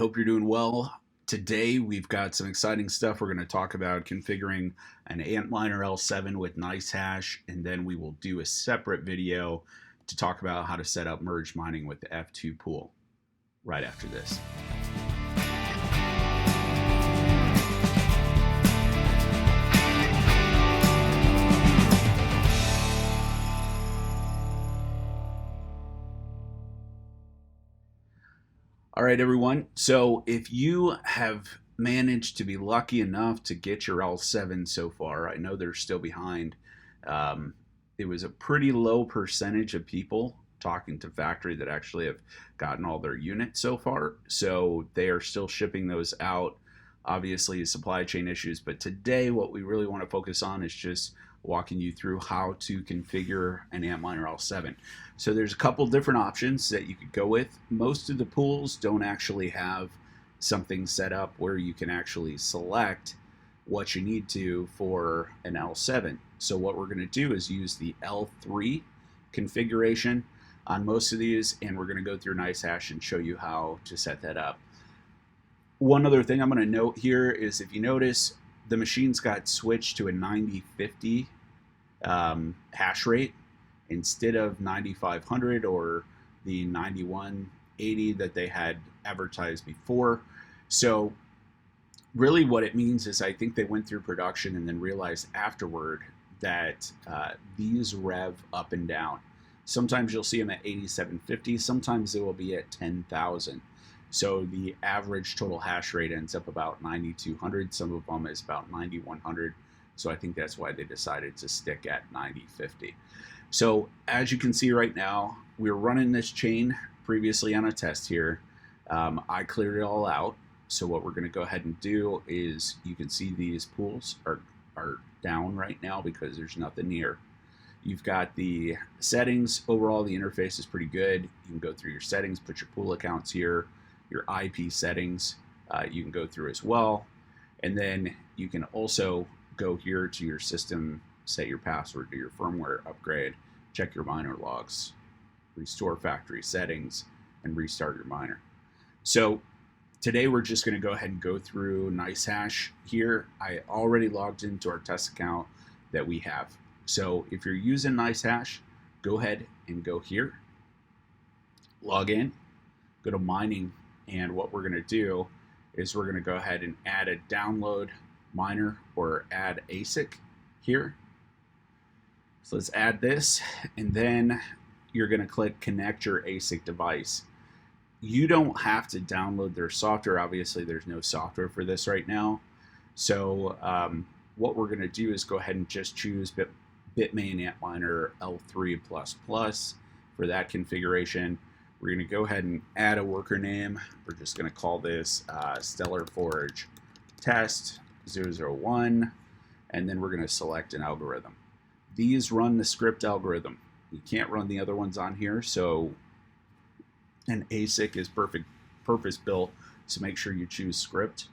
Hope you're doing well. Today we've got some exciting stuff. We're going to talk about configuring an Antminer L7 with NiceHash, and then we will do a separate video to talk about how to set up merge mining with the F2 pool right after this. All right, everyone. So if you have managed to be lucky enough to get your L7 so far, I know they're still behind. It was a pretty low percentage of people talking to factory that actually have gotten all their units so far. So they are still shipping those out. Obviously, supply chain issues. But today, what we really want to focus on is just walking you through how to configure an Antminer L7. So there's a couple different options that you could go with. Most of the pools don't actually have something set up where you can actually select what you need to for an L7. So what we're going to do is use the L3 configuration on most of these, and we're going to go through NiceHash and show you how to set that up. One other thing I'm going to note here is if you notice, the machines got switched to a 9050 hash rate instead of 9500 or the 9180 that they had advertised before. So really what it means is I think they went through production and then realized afterward that these rev up and down. Sometimes you'll see them at 8750, sometimes they will be at 10,000. So the average total hash rate ends up about 9200. Some of them is about 9100. So I think that's why they decided to stick at 9050. So as you can see right now, we're running this chain previously on a test here. I cleared it all out. So what we're going to go ahead and do is you can see these pools are down right now because there's nothing here. You've got the settings. Overall, the interface is pretty good. You can go through your settings, put your pool accounts here, your IP settings you can go through as well. And then you can also go here to your system, set your password, do your firmware upgrade, check your miner logs, restore factory settings, and restart your miner. So today we're just going to go ahead and go through NiceHash here. I already logged into our test account that we have. So if you're using NiceHash, go ahead and go here, log in, go to mining, and what we're going to do is we're going to go ahead and add a download miner or add ASIC here. So let's add this, and then you're going to click connect your ASIC device. You don't have to download their software. Obviously, there's no software for this right now. So what we're going to do is go ahead and just choose Bitmain Antminer L3++ for that configuration. We're going to go ahead and add a worker name. We're just going to call this Stellar Forge Test 001, and then we're going to select an algorithm. These run the script algorithm. You can't run the other ones on here, so an ASIC is purpose-built, so make sure you choose script.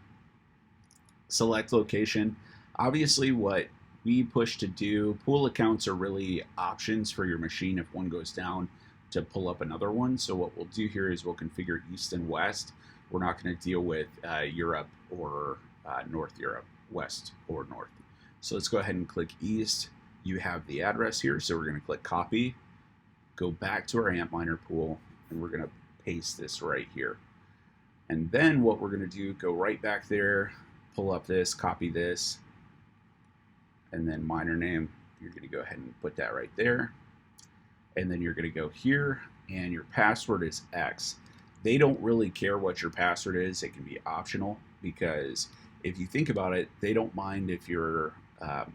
Select location. Obviously, what we push to do, pool accounts are really options for your machine if one goes down to pull up another one. So what we'll do here is we'll configure East and West. We're not going to deal with Europe or North Europe, West or North. So let's go ahead and click East. You have the address here, so we're going to click copy, go back to our Antminer pool, and we're going to paste this right here. And then what we're going to do, go right back there, pull up this, copy this, and then miner name, you're going to go ahead and put that right there. And then you're going to go here, and your password is X. They don't really care what your password is. It can be optional, because if you think about it, they don't mind if you're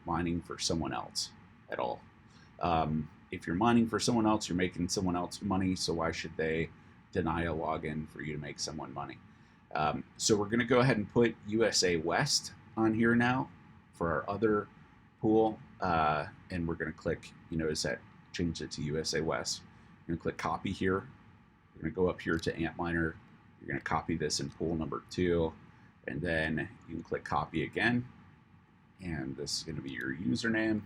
mining for someone else at all. If you're mining for someone else, you're making someone else money, so why should they deny a login for you to make someone money? So we're going to go ahead and put USA West on here now for our other pool, and we're going to click, you notice that change it to USA West. You're going to click copy here. You're going to go up here to Antminer. You're going to copy this in pool number 2, and then you can click copy again, and this is going to be your username,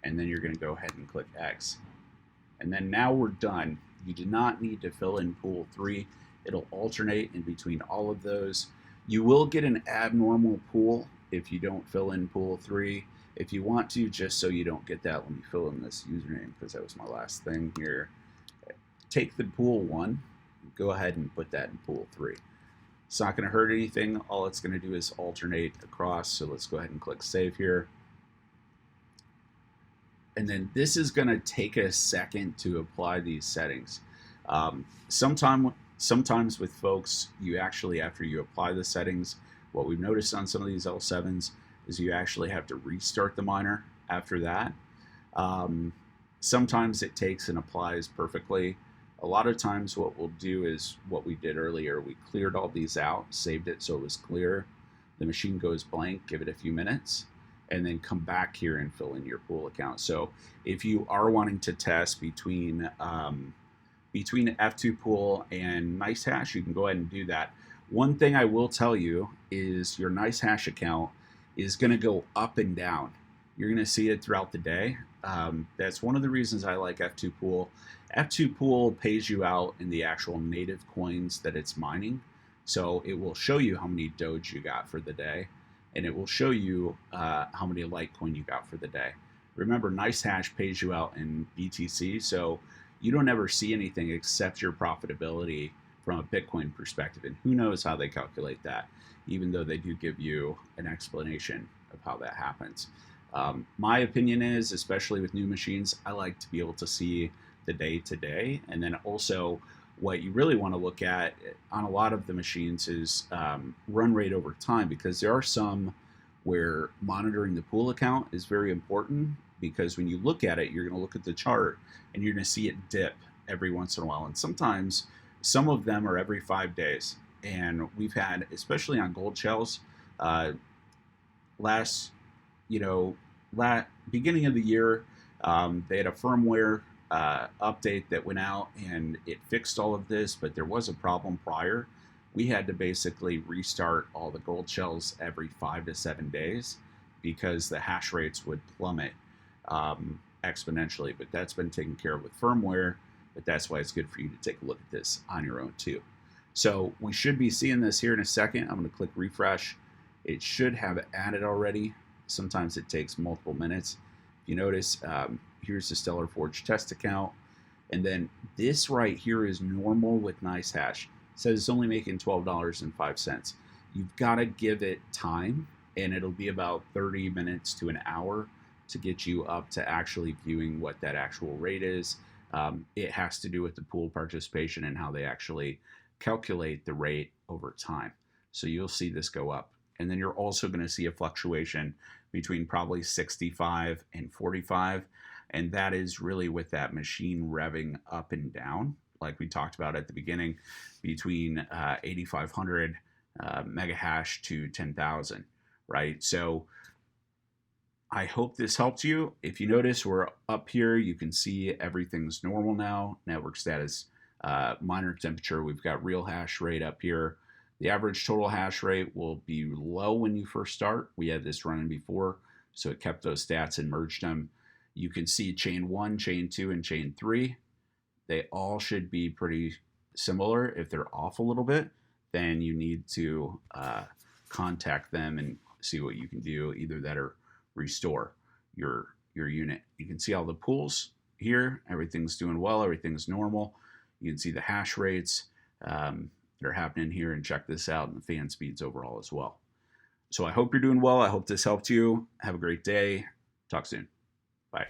and then you're going to go ahead and click X. And then now we're done. You do not need to fill in pool 3. It'll alternate in between all of those. You will get an abnormal pool if you don't fill in pool 3. If you want to, just so you don't get that, let me fill in this username because that was my last thing here. Take the pool 1, go ahead and put that in pool 3. It's not going to hurt anything. All it's going to do is alternate across. So let's go ahead and click save here. And then this is going to take a second to apply these settings. Sometimes with folks, you actually, after you apply the settings, what we've noticed on some of these L7s is you actually have to restart the miner after that. Sometimes it takes and applies perfectly. A lot of times what we'll do is what we did earlier. We cleared all these out, saved it so it was clear. The machine goes blank, give it a few minutes, and then come back here and fill in your pool account. So if you are wanting to test between F2 pool and NiceHash, you can go ahead and do that. One thing I will tell you is your NiceHash account is going to go up and down. You're going to see it throughout the day. That's one of the reasons I like F2 pool. F2 pool pays you out in the actual native coins that it's mining. So it will show you how many Doge you got for the day, and it will show you how many Litecoin you got for the day. Remember, NiceHash pays you out in BTC, so you don't ever see anything except your profitability from a Bitcoin perspective. And who knows how they calculate that, even though they do give you an explanation of how that happens. My opinion is, especially with new machines, I like to be able to see the day to day. And then also what you really want to look at on a lot of the machines is run rate over time, because there are some where monitoring the pool account is very important, because when you look at it, you're going to look at the chart and you're going to see it dip every once in a while. And sometimes some of them are every 5 days. And we've had, especially on gold shells, beginning of the year, they had a firmware update that went out and it fixed all of this, but there was a problem prior. We had to basically restart all the gold shells every 5 to 7 days because the hash rates would plummet exponentially. But that's been taken care of with firmware, but that's why it's good for you to take a look at this on your own too. So we should be seeing this here in a second. I'm going to click refresh. It should have added already. Sometimes it takes multiple minutes. If you notice, here's the Stellar Forge test account. And then this right here is normal with NiceHash. It says it's only making $12.05. You've got to give it time, and it'll be about 30 minutes to an hour to get you up to actually viewing what that actual rate is. It has to do with the pool participation and how they actually calculate the rate over time. So you'll see this go up. And then you're also going to see a fluctuation between probably 65 and 45. And that is really with that machine revving up and down, like we talked about at the beginning, between 8,500 mega hash to 10,000, right? So I hope this helped you. If you notice, we're up here. You can see everything's normal now. Network status, miner temperature. We've got real hash rate up here. The average total hash rate will be low when you first start. We had this running before, so it kept those stats and merged them. You can see chain 1, chain 2, and chain 3. They all should be pretty similar. If they're off a little bit, then you need to contact them and see what you can do, either that or restore your unit. You can see all the pools here. Everything's doing well. Everything's normal. You can see the hash rates that are happening here, and check this out, and the fan speeds overall as well. So I hope you're doing well. I hope this helped you. Have a great day. Talk soon. Bye.